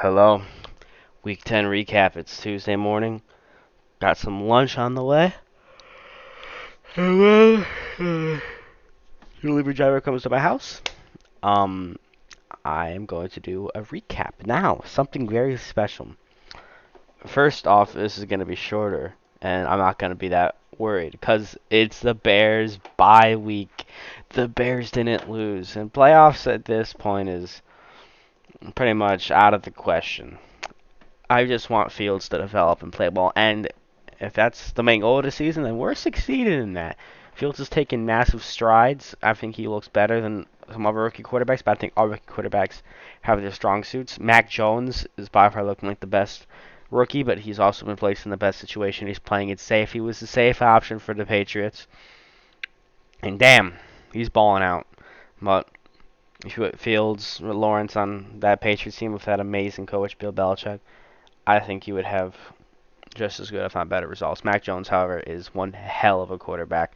Hello. Week 10 recap. It's Tuesday morning. Got some lunch on the way. And then, delivery driver comes to my house. Um, I am going to do a recap now. Something very special. First off, this is going to be shorter, and I'm not going to be that worried because it's the Bears bye week. The Bears didn't lose, and playoffs at this point is pretty much out of the question. I just want Fields to develop and play ball, and if that's the main goal of the season, then we're succeeding in that. Fields is taking massive strides. I think he looks better than some other rookie quarterbacks, but I think all rookie quarterbacks have their strong suits. Mac Jones is by far looking like the best rookie, but he's also been placed in the best situation. He's playing it safe. He was the safe option for the Patriots. And damn, he's balling out. But if you put Fields or Lawrence on that Patriots team with that amazing coach, Bill Belichick, I think you would have just as good, if not better, results. Mac Jones, however, is one hell of a quarterback.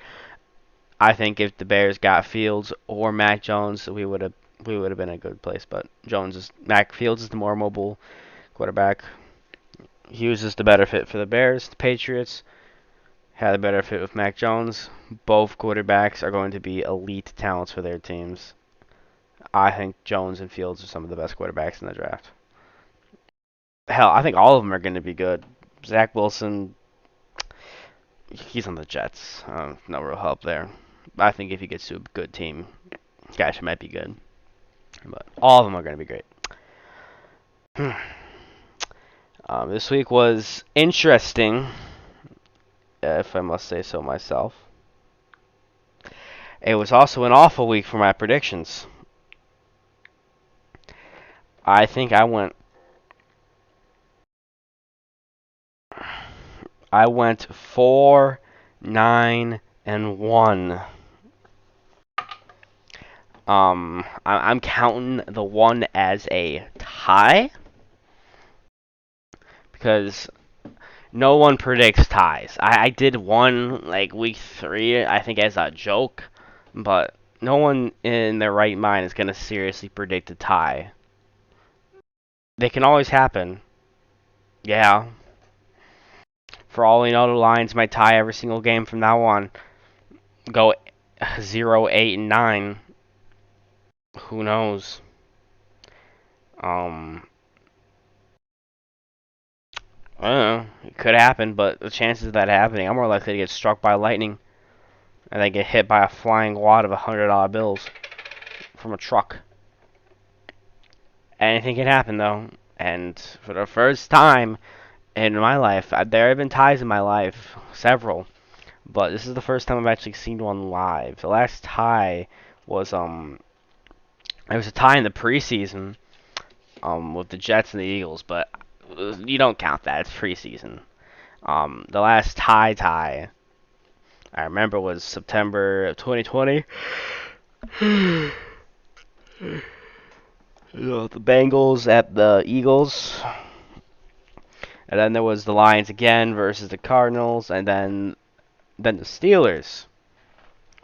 I think if the Bears got Fields or Mac Jones, we would have been in a good place. But Mac Fields is the more mobile quarterback. Hughes is the better fit for the Bears. The Patriots had a better fit with Mac Jones. Both quarterbacks are going to be elite talents for their teams. I think Jones and Fields are some of the best quarterbacks in the draft. Hell, I think all of them are going to be good. Zach Wilson, he's on the Jets. No real help there. I think if he gets to a good team, gosh, it might be good. But all of them are going to be great. This week was interesting, if I must say so myself. It was also an awful week for my predictions. I think I went 4, 9, and 1. I'm counting the 1 as a tie because no one predicts ties. I did one like week 3, I think, as a joke, but no one in their right mind is gonna seriously predict a tie. They can always happen. Yeah. For all we know, the Lions might tie every single game from now on. Go 0, 8, and 9. Who knows? Um, I don't know. It could happen, but the chances of that happening, I'm more likely to get struck by lightning and then get hit by a flying wad of $100 bills from a truck. Anything can happen, though. And for the first time in my life, there have been ties in my life, several, but this is the first time I've actually seen one live. The last tie was it was a tie in the preseason, with the Jets and the Eagles, but you don't count that. It's preseason. The last tie I remember was September of 2020. The Bengals at the Eagles. And then there was the Lions again versus the Cardinals, and then the Steelers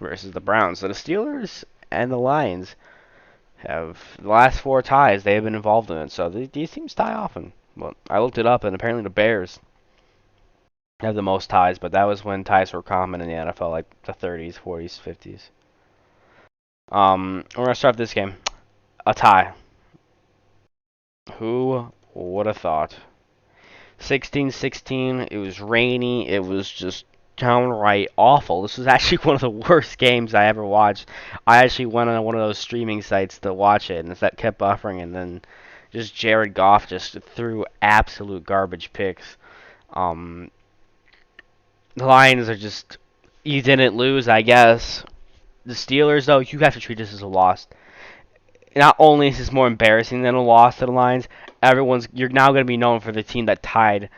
versus the Browns. So the Steelers and the Lions have the last 4 ties they have been involved in it. So these teams tie often. Well, I looked it up, and apparently the Bears have the most ties, but that was when ties were common in the NFL, like the 30s, 40s, 50s. We're gonna start this game. A tie. Who would have thought? 16-16. It was rainy. It was just downright awful. This was actually one of the worst games I ever watched. I actually went on one of those streaming sites to watch it, and that kept buffering, and then just Jared Goff just threw absolute garbage picks. The Lions are just, you didn't lose, I guess. The Steelers, though, you have to treat this as a loss. Not only is this more embarrassing than a loss to the Lions, you're now going to be known for the team that tied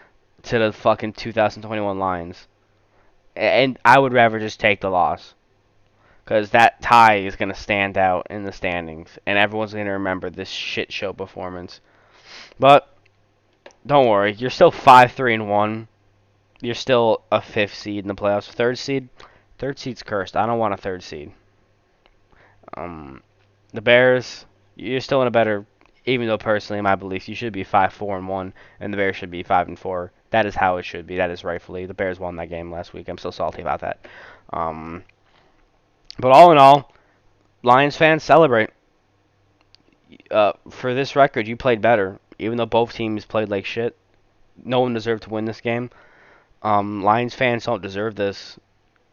to the fucking 2021 Lions. And I would rather just take the loss. Because that tie is going to stand out in the standings. And everyone's going to remember this shit show performance. But, don't worry. You're still 5-3-1. You're still a 5th seed in the playoffs. 3rd seed? 3rd seed's cursed. I don't want a 3rd seed. The Bears, you're still in a better... Even though personally, in my beliefs, you should be 5-4-1, and the Bears should be 5-4. That is how it should be. That is rightfully. The Bears won that game last week. I'm so salty about that. Um, but all in all, Lions fans celebrate. For this record, you played better, even though both teams played like shit. No one deserved to win this game. Lions fans don't deserve this.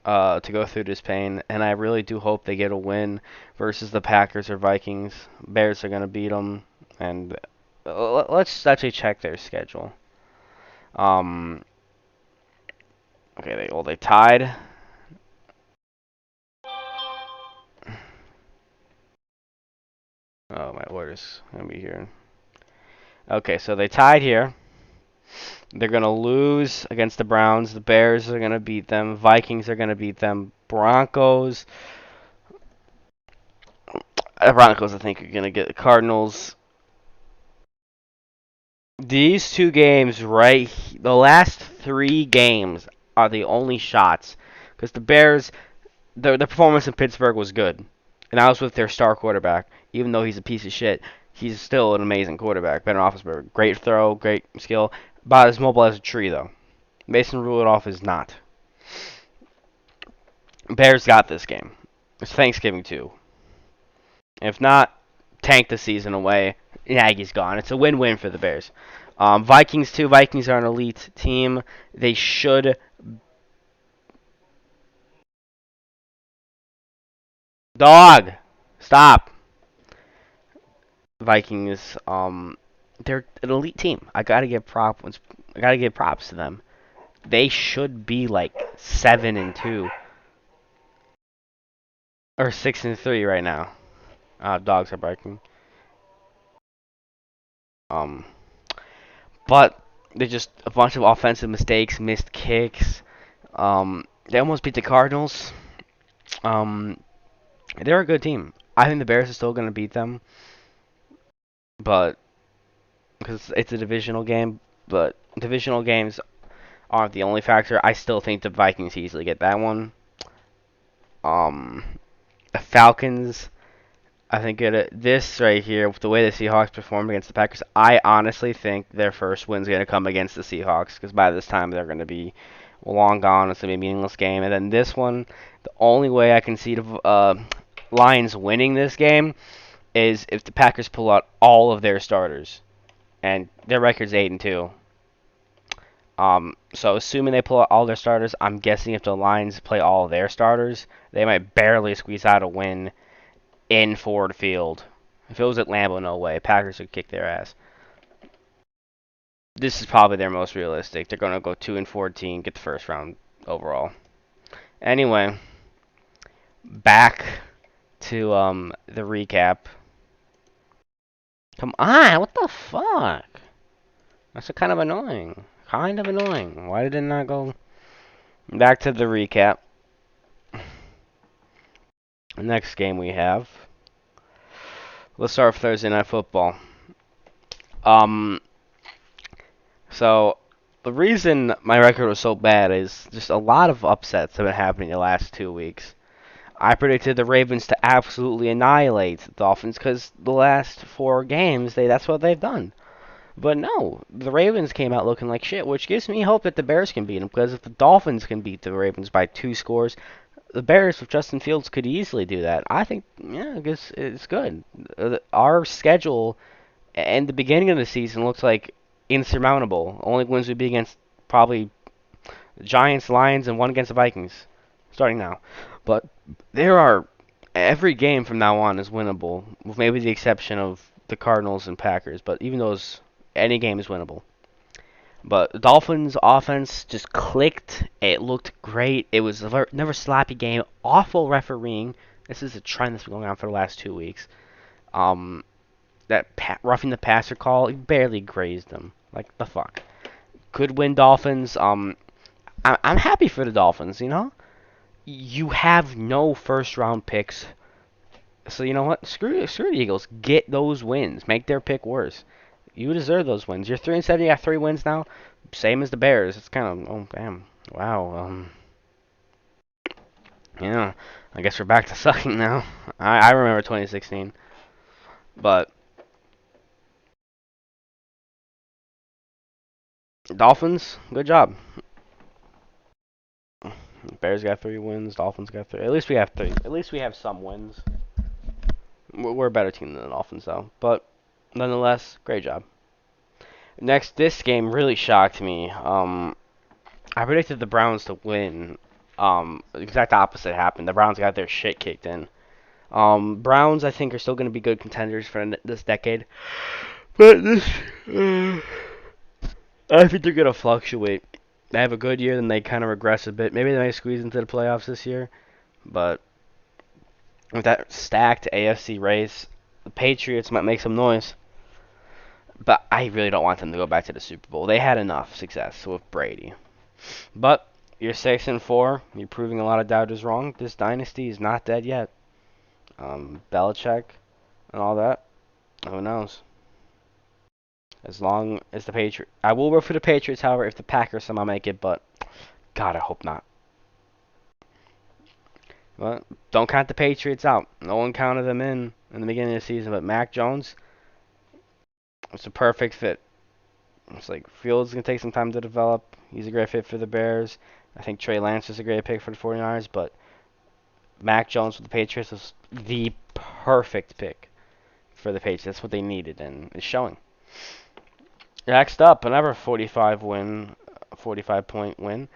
To go through this pain, and I really do hope they get a win versus the Packers or Vikings. Bears are gonna beat them, and let's actually check their schedule. Um, okay, they tied. Oh, my orders gonna be here. Okay, so they tied here. They're gonna lose against the Browns. The Bears are gonna beat them. Vikings are gonna beat them. Broncos. The Broncos, I think, are gonna get the Cardinals. These two games, right? The last three games are the only shots. Because the Bears, the performance in Pittsburgh was good. And that was with their star quarterback. Even though he's a piece of shit, he's still an amazing quarterback. Ben Roethlisberger. Great throw, great skill. About as mobile as a tree, though. Mason Rudolph is not. Bears got this game. It's Thanksgiving, too. If not, tank the season away. Nagy's gone. It's a win-win for the Bears. Vikings too. Vikings are an elite team. They should. Dog, stop. Vikings. They're an elite team. I gotta give props to them. They should be like 7-2 or 6-3 right now. Dogs are barking. Um, but they're just a bunch of offensive mistakes, missed kicks. They almost beat the Cardinals. Um, they're a good team. I think the Bears are still going to beat them, but because it's a divisional game. But divisional games aren't the only factor. I still think the Vikings easily get that one. Um, the Falcons, I think this right here, with the way the Seahawks performed against the Packers, I honestly think their first win's going to come against the Seahawks because by this time they're going to be long gone. It's going to be a meaningless game. And then this one, the only way I can see the Lions winning this game is if the Packers pull out all of their starters, and their record's 8-2. So assuming they pull out all their starters, I'm guessing if the Lions play all of their starters, they might barely squeeze out a win in Ford Field. If it was at Lambeau, no way. Packers would kick their ass. This is probably their most realistic. They're gonna go 2-14, get the first round overall. Anyway, back to the recap. Come on, what the fuck? That's kind of annoying. Kind of annoying. Why did it not go back to the recap? The next game we have. Let's start with Thursday Night Football. So the reason my record was so bad is just a lot of upsets have been happening the last 2 weeks. I predicted the Ravens to absolutely annihilate the Dolphins because the last 4 games, that's what they've done. But no, the Ravens came out looking like shit, which gives me hope that the Bears can beat them. Because if the Dolphins can beat the Ravens by 2 scores, the Bears with Justin Fields could easily do that. I think, yeah, I guess it's good. Our schedule and the beginning of the season looks like insurmountable. Only wins would be against probably the Giants, Lions, and one against the Vikings. Starting now. But there are every game from now on is winnable, with maybe the exception of the Cardinals and Packers. But even those, any game is winnable. But the Dolphins' offense just clicked. It looked great. It was never sloppy game. Awful refereeing. This is a trend that's been going on for the last 2 weeks. That roughing the passer call, he barely grazed him. Like the fuck. Could win Dolphins. I'm happy for the Dolphins. You know, you have no first round picks. So you know what? Screw the Eagles. Get those wins. Make their pick worse. You deserve those wins. You're 3-7. You got 3 wins now. Same as the Bears. It's kind of oh damn. Wow. Yeah. I guess we're back to sucking now. I remember 2016. But Dolphins, good job. Bears got 3 wins. Dolphins got 3. At least we have 3. At least we have some wins. We're a better team than the Dolphins, though. But nonetheless, great job. Next, this game really shocked me. I predicted the Browns to win. The exact opposite happened. The Browns got their shit kicked in. Browns, I think, are still going to be good contenders for this decade. But this, I think they're going to fluctuate. They have a good year, then they kind of regress a bit. Maybe they might squeeze into the playoffs this year. But with that stacked AFC race, the Patriots might make some noise. But I really don't want them to go back to the Super Bowl. They had enough success with Brady. But you're 6-4. You're proving a lot of doubters wrong. This dynasty is not dead yet. Belichick and all that. Who knows? As long as the Patriots, I will root for the Patriots. However, if the Packers somehow make it, but God, I hope not. But don't count the Patriots out. No one counted them in the beginning of the season. But Mac Jones, it's a perfect fit. It's like Fields gonna take some time to develop. He's a great fit for the Bears. I think Trey Lance is a great pick for the 49ers, but Mac Jones with the Patriots is the perfect pick for the Patriots. That's what they needed, and it's showing. Next up, another 45-point win.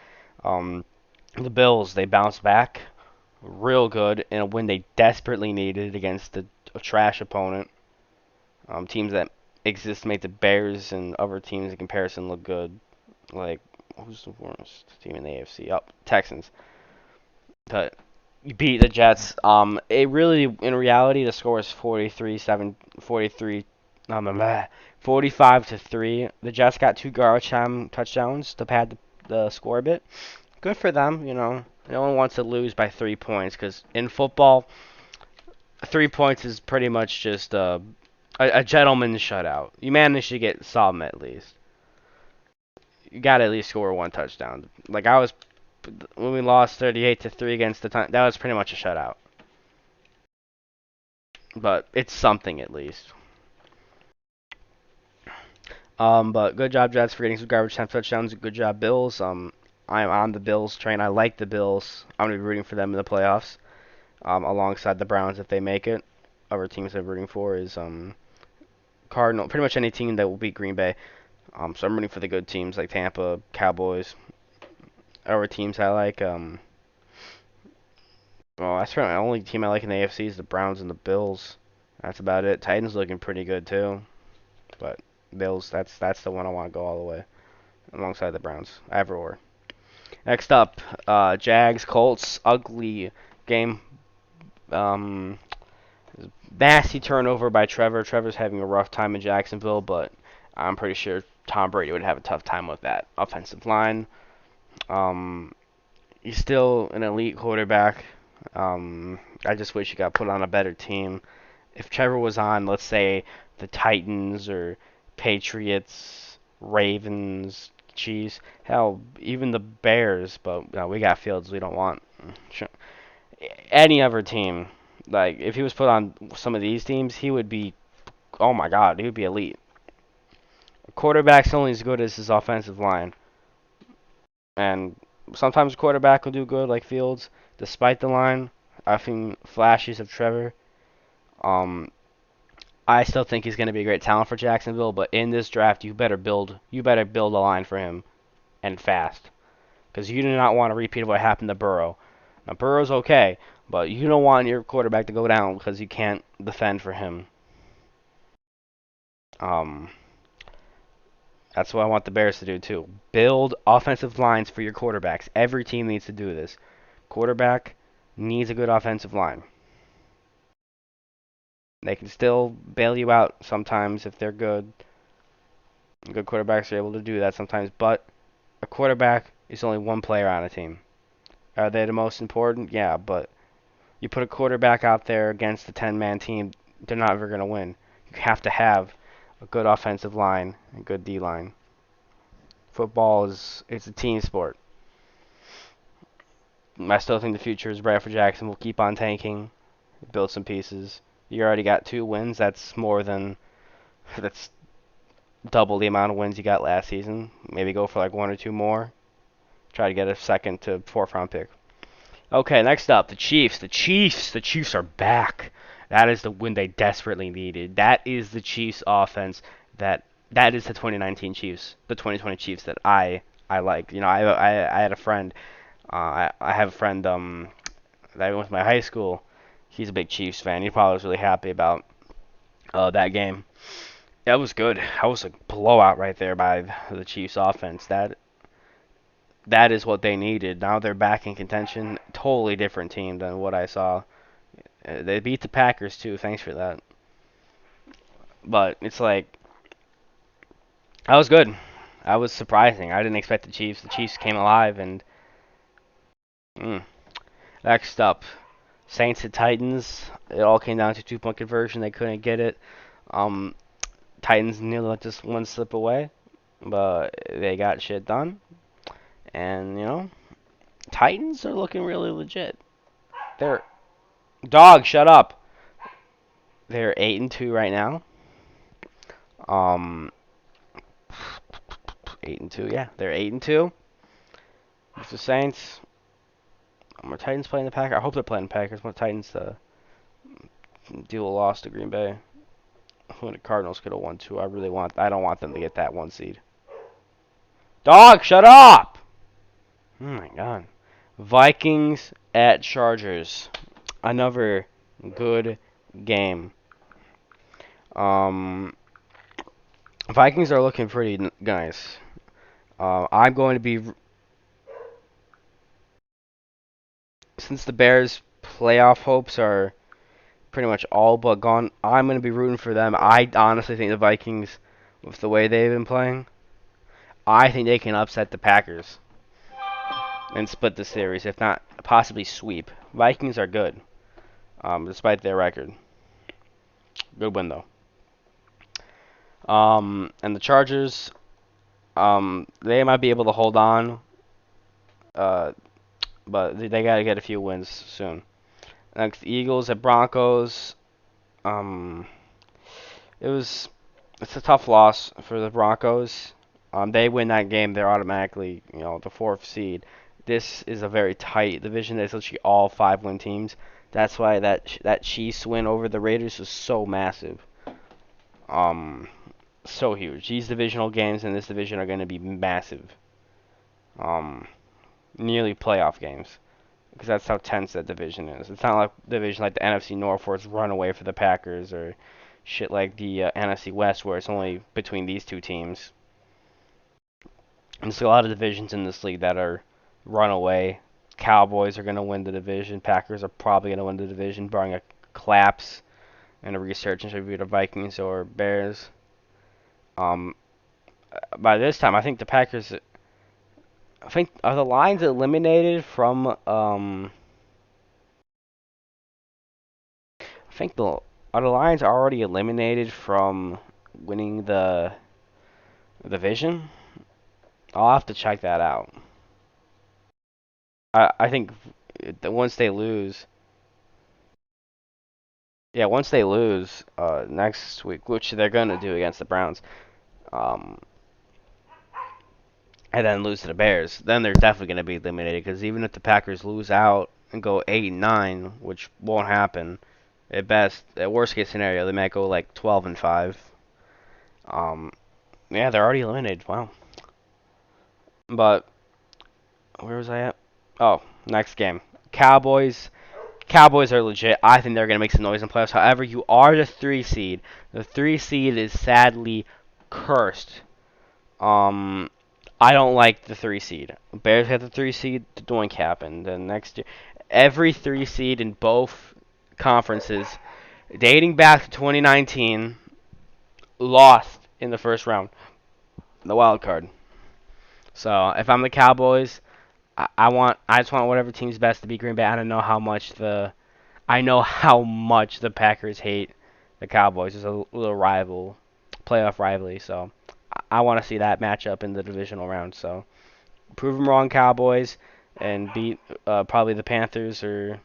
The Bills, they bounced back real good in a win they desperately needed against a trash opponent. Teams that exist make the Bears and other teams in comparison look good. Like, who's the worst team in the AFC? Oh, Texans. But you beat the Jets. It really, in reality, the score is 45-3. The Jets got 2 garbage time touchdowns to pad the score a bit. Good for them, you know. No one wants to lose by 3 points because in football, 3 points is pretty much just a gentleman's shutout. You manage to get some at least. You got to at least score 1 touchdown. Like when we lost 38-3 against the time, that was pretty much a shutout. But it's something at least. But good job, Jets, for getting some garbage time touchdowns. Good job, Bills. I'm on the Bills train. I like the Bills. I'm gonna be rooting for them in the playoffs, alongside the Browns if they make it. Other teams I'm rooting for is Cardinal. Pretty much any team that will beat Green Bay. So I'm rooting for the good teams like Tampa, Cowboys. Other teams I like. Well, that's probably the only team I like in the AFC is the Browns and the Bills. That's about it. Titans looking pretty good too, but Bills. That's the one I want to go all the way alongside the Browns. Everywhere. Next up, Jags, Colts, ugly game. Um, Nasty turnover by Trevor. Trevor's having a rough time in Jacksonville, but I'm pretty sure Tom Brady would have a tough time with that offensive line. Um, he's still an elite quarterback. I just wish he got put on a better team. If Trevor was on, let's say, the Titans or Patriots, Ravens, Chiefs, hell, even the Bears, but no, we got Fields. We don't want any other team. Like, if he was put on some of these teams, he would be, oh my God, he would be elite. A quarterback's only as good as his offensive line. And sometimes a quarterback will do good, like Fields, despite the line. I've seen flashes of Trevor. Um, I still think he's going to be a great talent for Jacksonville, but in this draft, you better build a line for him and fast, because you do not want a repeat of what happened to Burrow. Now Burrow's okay, but you don't want your quarterback to go down because you can't defend for him. Um, that's what I want the Bears to do too. Build offensive lines for your quarterbacks. Every team needs to do this. Quarterback needs a good offensive line. They can still bail you out sometimes if they're good. Good quarterbacks are able to do that sometimes, but a quarterback is only one player on a team. Are they the most important? Yeah, but you put a quarterback out there against a 10-man team, they're not ever going to win. You have to have a good offensive line and good D line. Football it's a team sport. I still think the future is bright for Jackson. We'll keep on tanking, build some pieces. You already got 2 wins. That's more than that's double the amount of wins you got last season. Maybe go for like 1 or 2 more. Try to get a second to fourth round pick. Okay, next up, the Chiefs. The Chiefs are back. That is the win they desperately needed. That is the Chiefs offense that is the 2019 Chiefs, the 2020 Chiefs that I like. You know, I had a friend. I have a friend that I went to my high school. He's a big Chiefs fan. He probably was really happy about that game. That was good. That was a blowout right there by the Chiefs offense. That is what they needed. Now they're back in contention. Totally different team than what I saw. They beat the Packers too. Thanks for that. But it's like that was good. That was surprising. I didn't expect the Chiefs. The Chiefs came alive and mm. Next up, Saints and Titans. It all came down to 2-point conversion. They couldn't get it. Um, Titans nearly let this one slip away, but they got shit done. And you know, Titans are looking really legit. They're dog. Shut up. They're 8-2 right now. Um, 8-2. Yeah, they're 8-2. It's the Saints. My Titans playing the Packers. I hope they're playing the Packers. My Titans deal a loss to Green Bay. When the Cardinals could have won too. I don't want them to get that 1 seed. Dog, shut up! Oh my god. Vikings at Chargers. Another good game. Vikings are looking pretty nice. I'm going to be, since the Bears' playoff hopes are pretty much all but gone, I'm going to be rooting for them. I honestly think the Vikings, with the way they've been playing, I think they can upset the Packers and split the series, if not possibly sweep. Vikings are good, despite their record. Good win though. And the Chargers, they might be able to hold on, uh, but they got to get a few wins soon. Next, Eagles at Broncos. Um, it's a tough loss for the Broncos. They win that game, they're automatically, the fourth seed. This is a very tight division. There's literally all 5-win teams. That's why that Chiefs win over the Raiders was so massive. Um, so huge. These divisional games in this division are going to be massive. Nearly playoff games. Because that's how tense that division is. It's not like division like the NFC North where it's run away for the Packers or shit like the NFC West where it's only between these two teams. And there's a lot of divisions in this league that are run away. Cowboys are going to win the division. Packers are probably going to win the division, barring a collapse and a resurgence of either Vikings or Bears. By this time, I think the Packers. I think are the Lions eliminated from. I think are the Lions already eliminated from winning the division? I'll have to check that out. I think once they lose, yeah, once they lose next week, which they're gonna do against the Browns, um, and then lose to the Bears, then they're definitely gonna be eliminated. Because even if the Packers lose out and go 8-9, which won't happen, at worst case scenario, they might go like 12-5. Um, yeah, they're already eliminated. Wow. But where was I at? Oh, next game. Cowboys. Cowboys are legit. I think they're going to make some noise in playoffs. However, you are the 3 seed. The 3 seed is sadly cursed. I don't like the 3 seed. Bears have the 3 seed. The doink happened. And next year, every 3 seed in both conferences, dating back to 2019, lost in the first round, the wild card. So if I'm the Cowboys, I just want whatever team's best to beat Green Bay. I know how much the Packers hate the Cowboys. It's a little playoff rivalry. So I want to see that matchup in the divisional round. So prove them wrong, Cowboys, and beat probably the Panthers or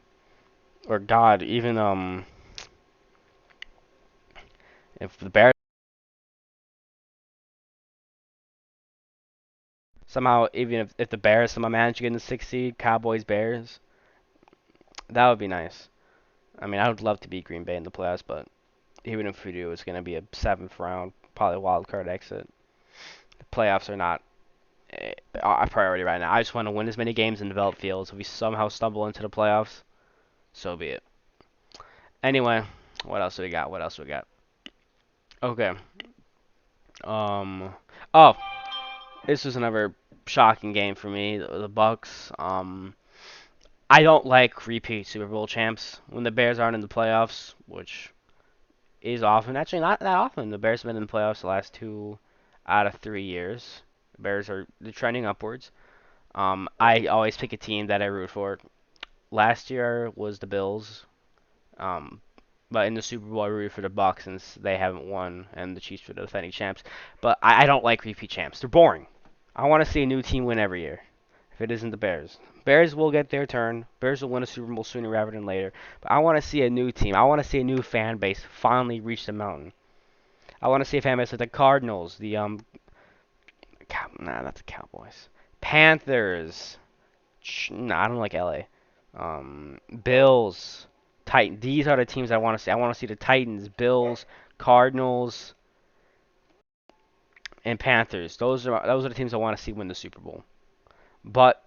God, even if the Bears Somehow, even if the Bears somehow manage to get in the 6th seed, Cowboys, Bears, that would be nice. I mean, I would love to beat Green Bay in the playoffs, but even if we do, it's going to be a 7th round, probably wild card exit. The playoffs are not a priority right now. I just want to win as many games and develop fields. If we somehow stumble into the playoffs, so be it. Anyway, what else do we got? What else do we got? Okay. Um. Oh, this was another shocking game for me. The Bucks. I don't like repeat Super Bowl champs when the Bears aren't in the playoffs, which is often. Actually, not that often. The Bears have been in the playoffs the last 2 out of 3 years. The Bears are they're trending upwards. I always pick a team that I root for. Last year was the Bills. Um, but in the Super Bowl, I rooted for the Bucks since they haven't won, and the Chiefs are the defending champs. But I don't like repeat champs. They're boring. I want to see a new team win every year. If it isn't the Bears, Bears will get their turn. Bears will win a Super Bowl sooner rather than later. But I want to see a new team. I want to see a new fan base finally reach the mountain. I want to see a fan base like the Cardinals, the not the Cowboys, Panthers. Nah, I don't like LA. Bills, Titan. These are the teams I want to see. I want to see the Titans, Bills, Cardinals, and Panthers. Those are the teams I want to see win the Super Bowl. But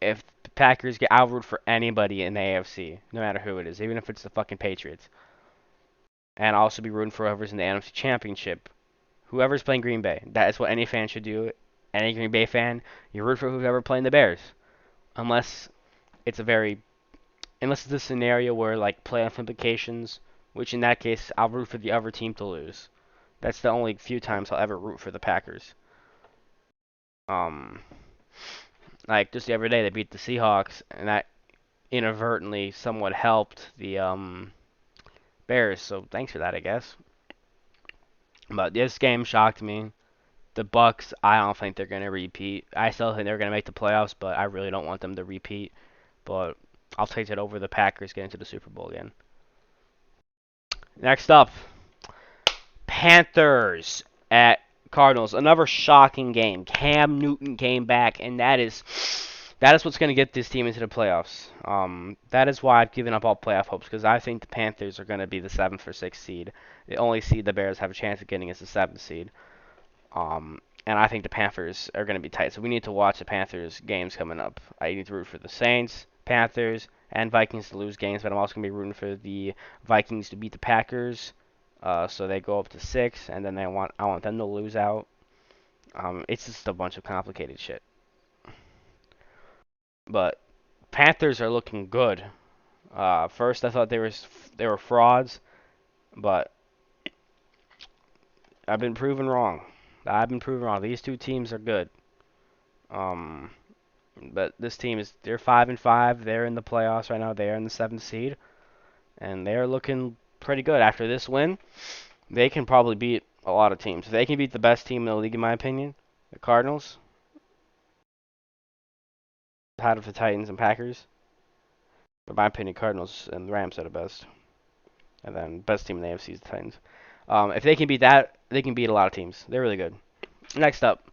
if the Packers get, I'll root for anybody in the AFC, no matter who it is, even if it's the fucking Patriots. And I'll also be rooting for whoever's in the NFC Championship. Whoever's playing Green Bay. That is what any fan should do. Any Green Bay fan, you root for whoever playing the Bears. Unless it's a very unless it's a scenario where like playoff implications, which in that case I'll root for the other team to lose. That's the only few times I'll ever root for the Packers. Um, like just the other day they beat the Seahawks, and that inadvertently somewhat helped the Bears. So thanks for that, I guess. But this game shocked me. The Bucks, I don't think they're gonna repeat. I still think they're gonna make the playoffs, but I really don't want them to repeat. But I'll take it over the Packers getting to the Super Bowl again. Next up, Panthers at Cardinals. Another shocking game. Cam Newton came back, and that is what's going to get this team into the playoffs. That is why I've given up all playoff hopes, because I think the Panthers are going to be the 7th or 6th seed. The only seed the Bears have a chance of getting is the 7th seed. And I think the Panthers are going to be tight. So we need to watch the Panthers games coming up. I need to root for the Saints, Panthers, and Vikings to lose games, but I'm also going to be rooting for the Vikings to beat the Packers. So they go up to 6, and then I want them to lose out. It's just a bunch of complicated shit. But Panthers are looking good. First I thought they were frauds, but I've been proven wrong. These two teams are good. Um, but this team they're 5-5. They're in the playoffs right now. They are in the 7th seed, and they're looking pretty good. After this win, they can probably beat a lot of teams. They can beat the best team in the league, in my opinion, the Cardinals, out of the Titans and Packers. But in my opinion, Cardinals and the Rams are the best. And then best team in the AFC is the Titans. If they can beat that, they can beat a lot of teams. They're really good. Next up,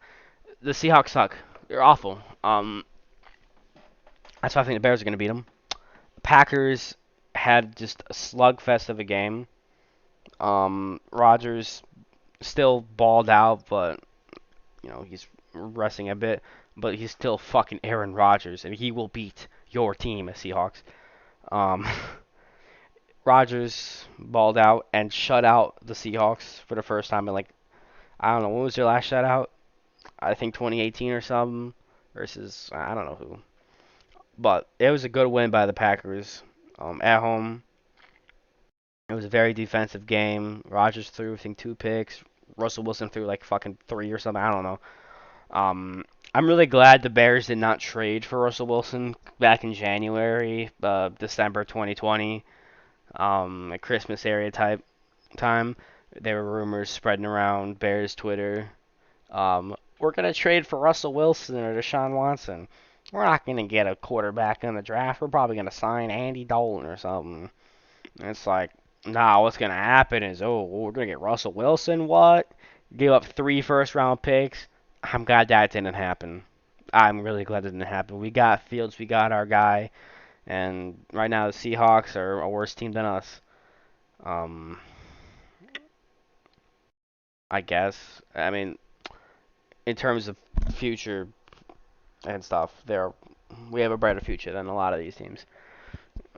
the Seahawks suck. They're awful. That's why I think the Bears are going to beat them. Packers had just a slugfest of a game. Rodgers still balled out, but he's resting a bit. But he's still fucking Aaron Rodgers, and he will beat your team, Seahawks. Um, Rodgers balled out and shut out the Seahawks for the first time in I don't know, when was their last shutout? I think 2018 or something versus I don't know who. But it was a good win by the Packers at home. It was a very defensive game. Rodgers threw, I think, 2 picks. Russell Wilson threw fucking 3 or something. I don't know. I'm really glad the Bears did not trade for Russell Wilson back in January, December 2020, a Christmas area type time. There were rumors spreading around Bears Twitter. We're going to trade for Russell Wilson or Deshaun Watson. We're not going to get a quarterback in the draft. We're probably going to sign Andy Dalton or something. And it's like, nah, what's going to happen is, we're going to get Russell Wilson? What? Give up 3 first-round picks? I'm glad that didn't happen. I'm really glad it didn't happen. We got Fields, we got our guy, and right now the Seahawks are a worse team than us. Um, I guess. I mean, in terms of future and stuff, we have a brighter future than a lot of these teams.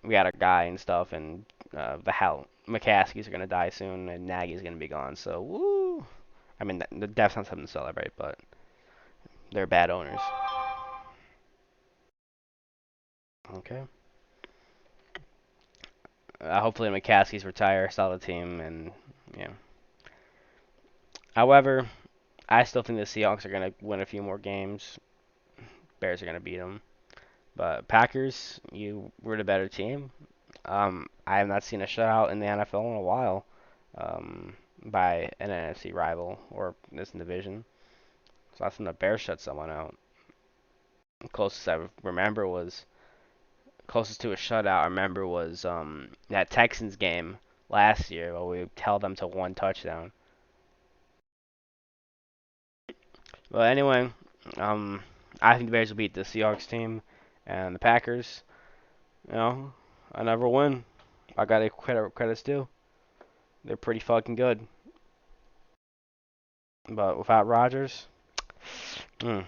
We got a guy and stuff, and the hell, McCaskey's are gonna die soon, and Nagy's gonna be gone. So woo! I mean, that's not something to celebrate, but they're bad owners. Okay. Hopefully McCaskey's retire, sell the team, and yeah. However, I still think the Seahawks are gonna win a few more games. Bears are gonna beat them. But Packers, you were the better team. I have not seen a shutout in the NFL in a while by an NFC rival or this division. So last time the Bears shut someone out. Closest I remember was closest to a shutout. I remember was that Texans game last year where we held them to one touchdown. But anyway, I think the Bears will beat the Seahawks team and the Packers. You know, I never win. I gotta credits due. They're pretty fucking good. But without Rodgers, you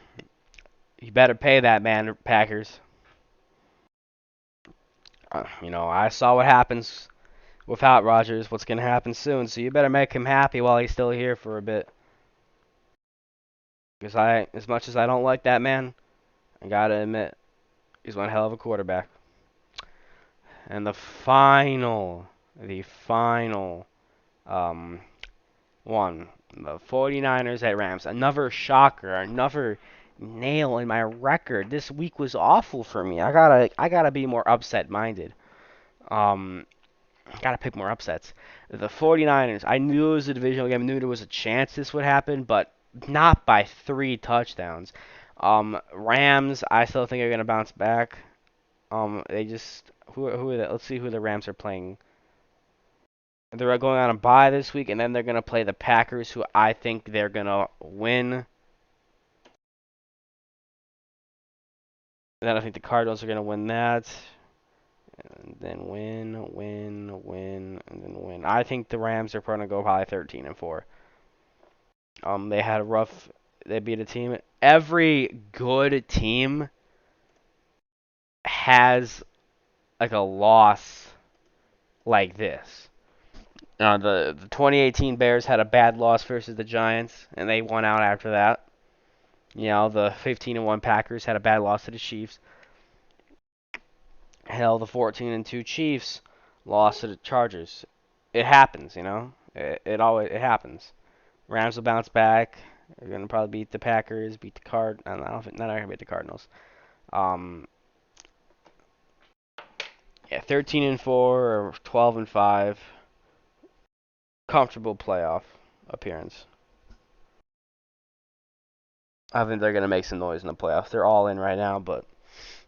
better pay that man, Packers. I saw what happens without Rodgers. What's gonna happen soon? So you better make him happy while he's still here for a bit. Because as much as I don't like that man, I gotta admit, he's one hell of a quarterback. And the final um, one, the 49ers at Rams. Another shocker, another nail in my record. This week was awful for me. I gotta be more upset minded. Um, gotta pick more upsets. The 49ers. I knew it was a divisional game. I knew there was a chance this would happen, but not by 3 touchdowns. Rams. I still think are gonna bounce back. They just who are they? Let's see who the Rams are playing. They're going on a bye this week, and then they're gonna play the Packers, who I think they're gonna win. Then I think the Cardinals are gonna win that, and then win, and then win. I think the Rams are gonna go probably 13-4. They had a rough. They beat a team. Every good team has like a loss like this. The 2018 Bears had a bad loss versus the Giants, and they won out after that. The 15-1 Packers had a bad loss to the Chiefs. Hell, the 14-2 Chiefs lost to the Chargers. It happens. It happens. Rams will bounce back. They're gonna probably beat the Packers, beat the Card. I don't think they're not gonna beat the Cardinals. Um, yeah, 13-4 or 12-5, comfortable playoff appearance. I think they're gonna make some noise in the playoffs. They're all in right now, but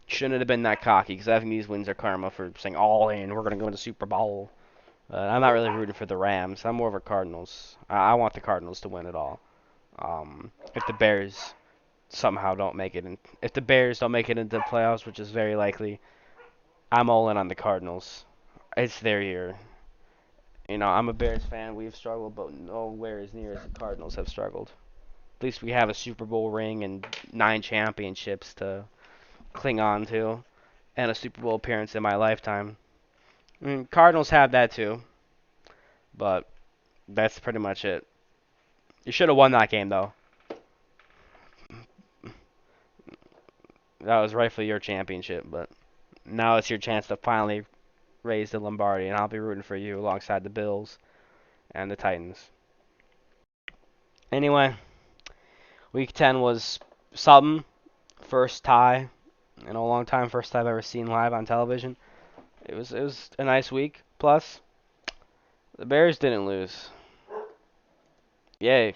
shouldn't have been that cocky because I think these wins are karma for saying all in. We're gonna go to the Super Bowl. I'm not really rooting for the Rams. I'm more of a Cardinals. I want the Cardinals to win it all. If the Bears somehow don't make it, if the Bears don't make it into the playoffs, which is very likely, I'm all in on the Cardinals. It's their year. I'm a Bears fan. We've struggled, but nowhere as near as the Cardinals have struggled. At least we have a Super Bowl ring and 9 championships to cling on to, and a Super Bowl appearance in my lifetime. I mean, Cardinals have that too, but that's pretty much it. You should have won that game though. That was rightfully your championship, but now it's your chance to finally raise the Lombardi, and I'll be rooting for you alongside the Bills and the Titans. Anyway, Week 10 was something. First tie in a long time. First time I've ever seen live on television. It was a nice week. Plus, the Bears didn't lose. Yay.